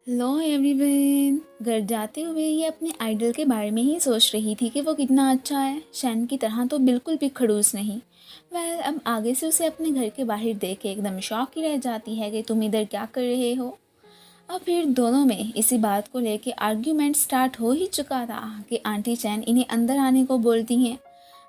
Hello everyone. घर जाते हुए ये अपने आइडल के बारे में ही सोच रही थी कि वो कितना अच्छा है। शैन की तरह तो बिल्कुल भी खड़ूस नहीं। अब आगे से उसे अपने घर के बाहर देख के एकदम शॉक ही रह जाती है कि तुम इधर क्या कर रहे हो। और फिर दोनों में इसी बात को लेके आर्ग्यूमेंट स्टार्ट हो ही चुका था कि आंटी चैन इन्हें अंदर आने को बोलती हैं।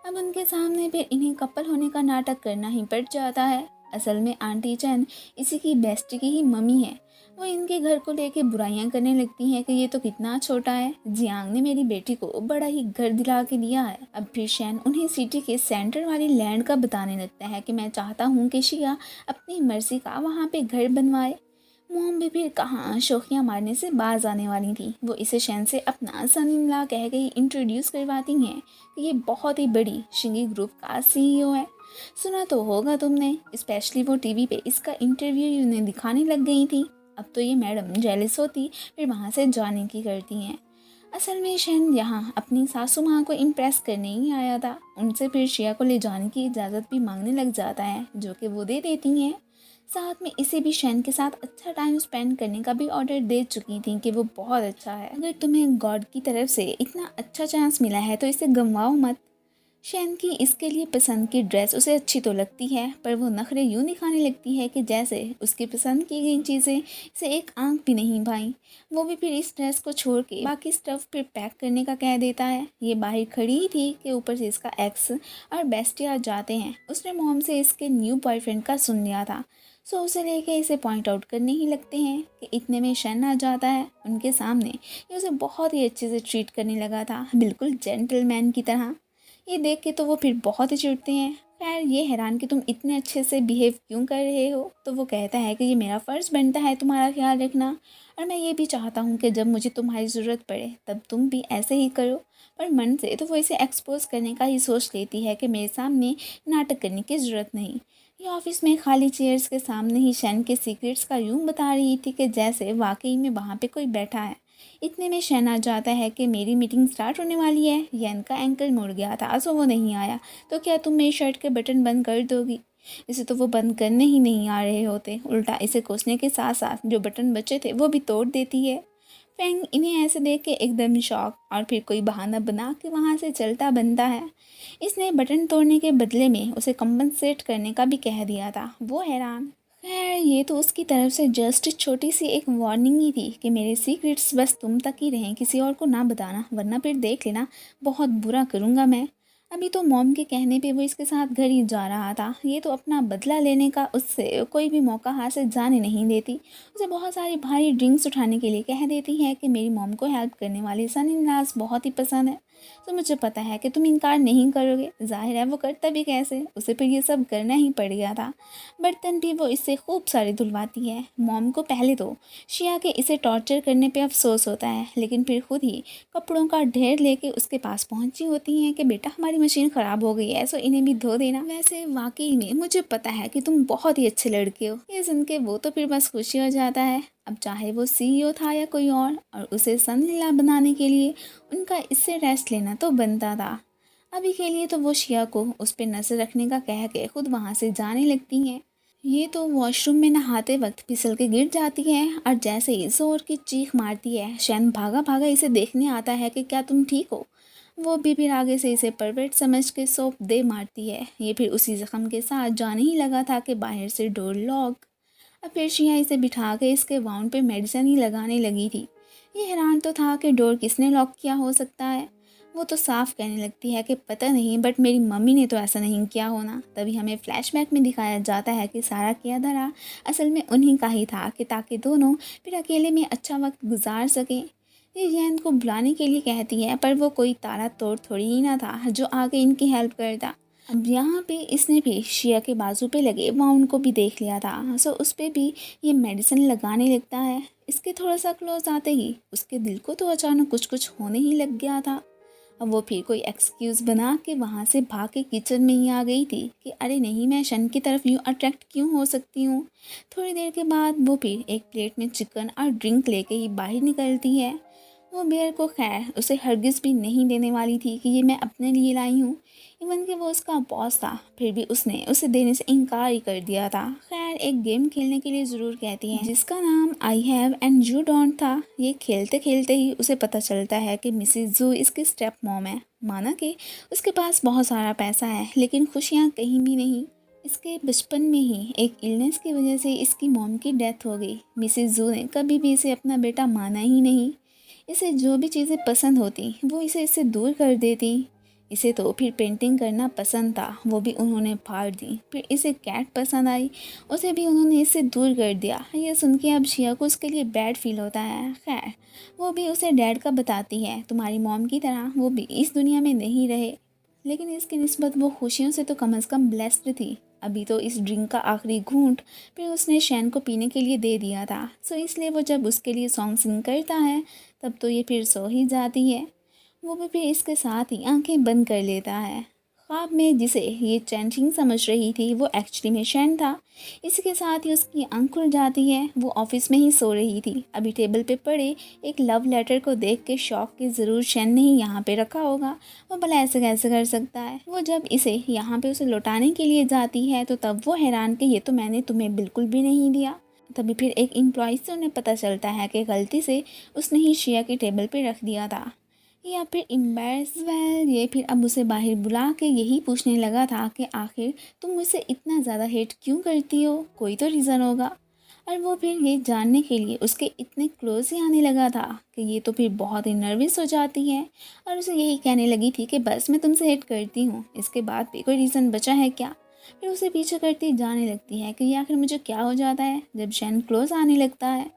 अब उनके सामने फिर इन्हें कपल होने का नाटक करना ही पड़ जाता है। असल में आंटी चैन इसी की बेस्टी की ही मम्मी है। वो इनके घर को लेके बुराइयां करने लगती हैं कि ये तो कितना छोटा है, जियांग ने मेरी बेटी को बड़ा ही घर दिला के दिया है। अब फिर शैन उन्हें सिटी के सेंटर वाली लैंड का बताने लगता है कि मैं चाहता हूँ कि शिया अपनी मर्जी का वहाँ पे घर बनवाए। मोम भी फिर कहाँ शोखियाँ मारने से बाज आने वाली थी। वो इसे शैन से अपना सन इन लॉ कह के इंट्रोड्यूस करवाती हैं कि ये बहुत ही बड़ी शिंगी ग्रुप का सीईओ है। सुना तो होगा तुमने, स्पेशली वो टीवी पे इसका इंटरव्यू उन्हें दिखाने लग गई थी। अब तो ये मैडम जेलिस होती फिर वहाँ से जाने की करती हैं। असल में शैन यहाँ अपनी सासू माँ को इम्प्रेस करने ही आया था। उनसे फिर शिया को ले जाने की इजाज़त भी मांगने लग जाता है, जो कि वो दे देती हैं। साथ में इसे भी शैन के साथ अच्छा टाइम स्पेंड करने का भी ऑर्डर दे चुकी थी कि वो बहुत अच्छा है। अगर तुम्हें गॉड की तरफ से इतना अच्छा चांस मिला है तो इसे गंवाओ मत। शैन की इसके लिए पसंद की ड्रेस उसे अच्छी तो लगती है, पर वो नखरे यूं दिखाने लगती है कि जैसे उसकी पसंद की गई चीज़ें इसे एक आंख भी नहीं भाई। वो भी फिर इस ड्रेस को छोड़ के बाकी स्टफ फिर पैक करने का कह देता है। ये बाहर खड़ी ही थी कि ऊपर से इसका एक्स और बेस्टी आ जाते हैं। उसने मॉम से इसके न्यू बॉयफ्रेंड का सुन लिया था, सो उसे लेके इसे पॉइंट आउट करने ही लगते हैं कि इतने में शन आ जाता है उनके सामने। ये उसे बहुत ही अच्छे से ट्रीट करने लगा था, बिल्कुल जेंटलमैन की तरह। ये देख के तो वो फिर बहुत ही चिढ़ते हैं। खैर ये हैरान कि तुम इतने अच्छे से बिहेव क्यों कर रहे हो, तो वो कहता है कि ये मेरा फ़र्ज़ बनता है तुम्हारा ख्याल रखना, और मैं ये भी चाहता हूँ कि जब मुझे तुम्हारी ज़रूरत पड़े तब तुम भी ऐसे ही करो। पर मन से तो वो इसे एक्सपोज करने का ही सोच लेती है कि मेरे सामने नाटक करने की ज़रूरत नहीं। ये ऑफिस में खाली चेयर्स के सामने ही शैन के सीक्रेट्स का यूं बता रही थी कि जैसे वाकई में वहाँ पे कोई बैठा है। इतने में शैन आ जाता है कि मेरी मीटिंग स्टार्ट होने वाली है। यन का एंकल मुड़ गया था, सो वो नहीं आया। तो क्या तुम मेरी शर्ट के बटन बंद कर दोगी? इसे तो वो बंद करने ही नहीं आ रहे होते, उल्टा इसे कोसने के साथ साथ जो बटन बचे थे वो भी तोड़ देती है। फेंग इन्हें ऐसे देख के एकदम शॉक और फिर कोई बहाना बना के वहाँ से चलता बनता है। इसने बटन तोड़ने के बदले में उसे कंपनसेट करने का भी कह दिया था। वो हैरान। खैर ये तो उसकी तरफ से जस्ट छोटी सी एक वार्निंग ही थी कि मेरे सीक्रेट्स बस तुम तक ही रहें, किसी और को ना बताना, वरना फिर देख लेना बहुत बुरा करूँगा मैं। अभी तो मॉम के कहने पे वो इसके साथ घर ही जा रहा था। ये तो अपना बदला लेने का उससे कोई भी मौका हाथ से जाने नहीं देती। उसे बहुत सारी भारी ड्रिंक्स उठाने के लिए कह देती है कि मेरी मॉम को हेल्प करने वाली सन इन लॉज बहुत ही पसंद है, तो मुझे पता है कि तुम इनकार नहीं करोगे। जाहिर है वो करता भी कैसे, उसे फिर ये सब करना ही पड़ गया था। बर्तन भी वो इससे खूब सारे धुलवाती है। मॉम को पहले तो शिया के इसे टॉर्चर करने पे अफसोस होता है, लेकिन फिर खुद ही कपड़ों का ढेर लेके उसके पास पहुंची होती हैं कि बेटा हमारी मशीन ख़राब हो गई है, सो इन्हें भी धो देना। वैसे वाकई में मुझे पता है कि तुम बहुत ही अच्छे लड़के हो। ये सुन के वो तो फिर बस खुशी हो जाता है। अब चाहे वो सीईओ था या कोई और उसे सन लीला बनाने के लिए उनका इससे रेस्ट लेना तो बनता था। अभी के लिए तो वो शिया को उस पर नजर रखने का कह के खुद वहाँ से जाने लगती हैं। ये तो वॉशरूम में नहाते वक्त फिसल के गिर जाती है और जैसे ही जोर की चीख मारती है, शैन भागा भागा इसे देखने आता है कि क्या तुम ठीक हो। वो भी फिर आगे से इसे परवेट समझ के सोप दे मारती है। ये फिर उसी जख्म के साथ जाने ही लगा था कि बाहर से डोर लॉक। अब फिर शिया इसे बिठा के इसके वाउंड पे मेडिसिन ही लगाने लगी थी। ये हैरान तो था कि डोर किसने लॉक किया हो सकता है। वो तो साफ कहने लगती है कि पता नहीं, बट मेरी मम्मी ने तो ऐसा नहीं किया होना। तभी हमें फ्लैशबैक में दिखाया जाता है कि सारा किया धरा असल में उन्हीं का ही था, कि ताकि दोनों फिर अकेले में अच्छा वक्त गुजार सकें। ये जैन को बुलाने के लिए कहती है, पर वो कोई तारा तोड़ थोड़ी ही ना था जो आगे इनकी हेल्प करता। अब यहाँ पे इसने भी शिया के बाजू पे लगे वाउंड को भी देख लिया था, सो उस पर भी ये मेडिसिन लगाने लगता है। इसके थोड़ा सा क्लोज आते ही उसके दिल को तो अचानक कुछ कुछ होने ही लग गया था। अब वो फिर कोई एक्सक्यूज़ बना के वहाँ से भाग के किचन में ही आ गई थी कि अरे नहीं, मैं शन की तरफ यूँ अट्रैक्ट क्यों हो सकती हूँ। थोड़ी देर के बाद वो फिर एक प्लेट में चिकन और ड्रिंक लेके ही बाहर निकलती है। वो बियर को खैर उसे हरगिज़ भी नहीं देने वाली थी कि ये मैं अपने लिए लाई हूँ। इवन कि वो उसका बॉस था, फिर भी उसने उसे देने से इनकार ही कर दिया था। खैर एक गेम खेलने के लिए ज़रूर कहती है जिसका नाम I have and you don't था। ये खेलते खेलते ही उसे पता चलता है कि मिसेस जू इसकी स्टेप मॉम है। माना कि उसके पास बहुत सारा पैसा है लेकिन खुशियाँ कहीं भी नहीं। इसके बचपन में ही एक इलनेस की वजह से इसकी मॉम की डेथ हो गई। मिसेस जू ने कभी भी इसे अपना बेटा माना ही नहीं। इसे जो भी चीज़ें पसंद होती वो इसे इससे दूर कर देती। इसे तो फिर पेंटिंग करना पसंद था, वो भी उन्होंने फाड़ दी। फिर इसे कैट पसंद आई, उसे भी उन्होंने इससे दूर कर दिया। ये सुन के अब शिया को उसके लिए बैड फील होता है। खैर वो भी उसे डैड का बताती है, तुम्हारी मॉम की तरह वो भी इस दुनिया में नहीं रहे, लेकिन इसकी निस्बत वो खुशियों से तो कम से कम ब्लेस्ड थी। अभी तो इस ड्रिंक का आखिरी घूंट फिर उसने शैन को पीने के लिए दे दिया था। सो इसलिए वो जब उसके लिए सॉन्ग सिंग करता है तब तो ये फिर सो ही जाती है। वो भी फिर इसके साथ ही आंखें बंद कर लेता है। ख्वाब में जिसे ये चैंटिंग समझ रही थी वो एक्चुअली में शैन था। इसके साथ ही उसकी आंख खुल जाती है। वो ऑफिस में ही सो रही थी। अभी टेबल पे पड़े एक लव लेटर को देख के शौक के ज़रूर शैन ने ही यहाँ पे रखा होगा। वो भला ऐसे कैसे कर सकता है। वो जब इसे यहाँ पे उसे लौटाने के लिए जाती है तो तब वो हैरान कि ये तो मैंने तुम्हें बिल्कुल भी नहीं दिया। तभी फिर एक एम्प्लॉय से उन्हें पता चलता है कि गलती से उसने ही शिया के टेबल पे रख दिया था। या फिर एम्बैरस वेल ये फिर अब उसे बाहर बुला के यही पूछने लगा था कि आखिर तुम मुझसे इतना ज़्यादा हेट क्यों करती हो, कोई तो रीज़न होगा। और वो फिर ये जानने के लिए उसके इतने क्लोज ही आने लगा था कि ये तो फिर बहुत ही नर्वस हो जाती है और उसे यही कहने लगी थी कि बस मैं तुमसे हेट करती हूँ, इसके बाद भी कोई रीज़न बचा है क्या। फिर उसे पीछे करती जाने लगती है कि आखिर मुझे क्या हो जाता है जब शैन क्लोज आने लगता है।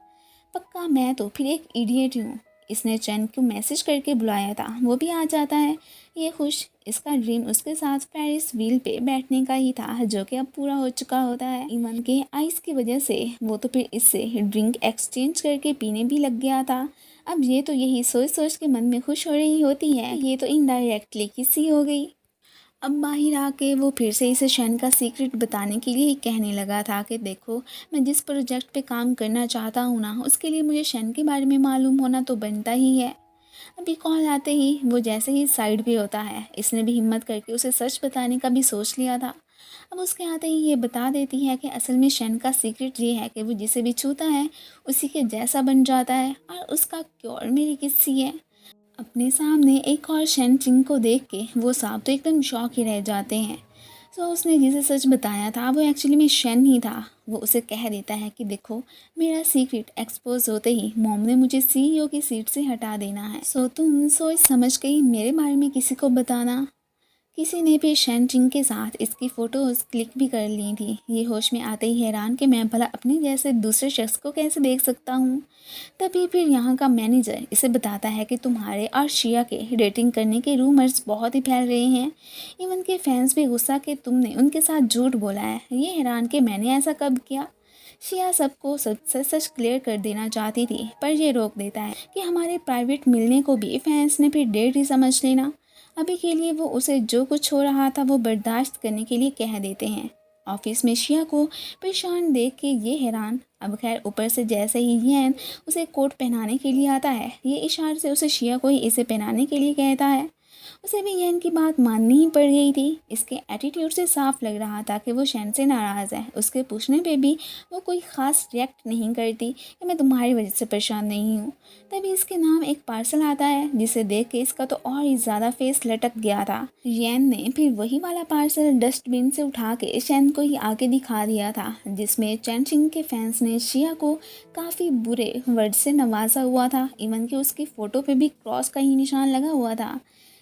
पक्का मैं तो फिर एक इडियट हूँ। इसने चैन को मैसेज करके बुलाया था, वो भी आ जाता है। ये खुश, इसका ड्रीम उसके साथ पेरिस व्हील पे बैठने का ही था जो कि अब पूरा हो चुका होता है। ईमान के आइस की वजह से वो तो फिर इससे ड्रिंक एक्सचेंज करके पीने भी लग गया था। अब ये तो यही सोच सोच के मन में खुश हो रही होती है, ये तो इनडायरेक्टली किसी हो गई। अब बाहर आके वो फिर से इसे शैन का सीक्रेट बताने के लिए ही कहने लगा था कि देखो मैं जिस प्रोजेक्ट पे काम करना चाहता हूँ ना उसके लिए मुझे शैन के बारे में मालूम होना तो बनता ही है। अभी कॉल आते ही वो जैसे ही साइड पे होता है, इसने भी हिम्मत करके उसे सच बताने का भी सोच लिया था। अब उसके आते ही ये बता देती है कि असल में शैन का सीक्रेट ये है कि वो जिसे भी छूता है उसी के जैसा बन जाता है और उसका क्योर मेरी किस्सी है। अपने सामने एक और शेन चिंग को देख के वो साहब तो एकदम शॉक ही रह जाते हैं। तो उसने जिसे सच बताया था वो एक्चुअली में शेन ही था। वो उसे कह देता है कि देखो मेरा सीक्रेट एक्सपोज होते ही मॉम ने मुझे सीईओ की सीट से हटा देना है, सो तुम सोच समझ के ही मेरे बारे में किसी को बताना। किसी ने भी शैन चिंग के साथ इसकी फ़ोटोज़ क्लिक भी कर ली थी। ये होश में आते ही हैरान कि मैं भला अपने जैसे दूसरे शख्स को कैसे देख सकता हूँ। तभी फिर यहाँ का मैनेजर इसे बताता है कि तुम्हारे और शिया के डेटिंग करने के रूमर्स बहुत ही फैल रहे हैं। इवन के फैंस भी गुस्सा कि तुमने उनके साथ झूठ बोला है। ये हैरान कि मैंने ऐसा कब किया। शिया सबको सच सच क्लियर कर देना चाहती थी पर ये रोक देता है कि हमारे प्राइवेट मिलने को भी फैंस ने फिर डेट ही समझ लेना। अभी के लिए वो उसे जो कुछ हो रहा था वो बर्दाश्त करने के लिए कह देते हैं। ऑफिस में शिया को परेशान देख के ये हैरान। अब खैर ऊपर से जैसे ही यैन उसे कोट पहनाने के लिए आता है, ये इशारे से उसे शिया को ही इसे पहनाने के लिए कहता है। उसे भी यैन की बात माननी ही पड़ गई थी। इसके एटीट्यूड से साफ लग रहा था कि वो शैन से नाराज़ है। उसके पूछने पे भी वो कोई ख़ास रिएक्ट नहीं करती कि मैं तुम्हारी वजह से परेशान नहीं हूँ। तभी इसके नाम एक पार्सल आता है जिसे देख के इसका तो और ही ज़्यादा फेस लटक गया था। यैन ने फिर वही वाला पार्सल डस्टबिन से उठा के शैन को ही आगे दिखा दिया था जिसमें चैन चिंग के फैंस ने शिया को काफ़ी बुरे वर्ड से नवाजा हुआ था। इवन कि उसकी फ़ोटो पे भी क्रॉस का ही निशान लगा हुआ था।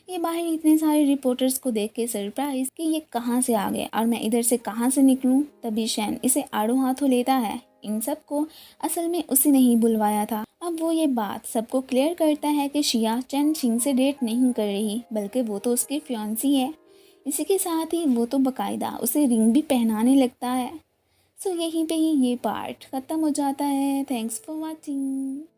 ये बाहर इतने सारे रिपोर्टर्स को देख के सरप्राइज कि ये कहाँ से आ गए और मैं इधर से कहाँ से निकलूं। तभी शैन इसे आड़ों हाथों लेता है। इन सबको असल में उसी ने ही बुलवाया था। अब वो ये बात सबको क्लियर करता है कि शिया चैन चिंग से डेट नहीं कर रही बल्कि वो तो उसकी फियांसी है। इसी के साथ ही वो तो बकायदा उसे रिंग भी पहनाने लगता है। सो यहीं पे ही ये पार्ट ख़त्म हो जाता है। Thanks for watching.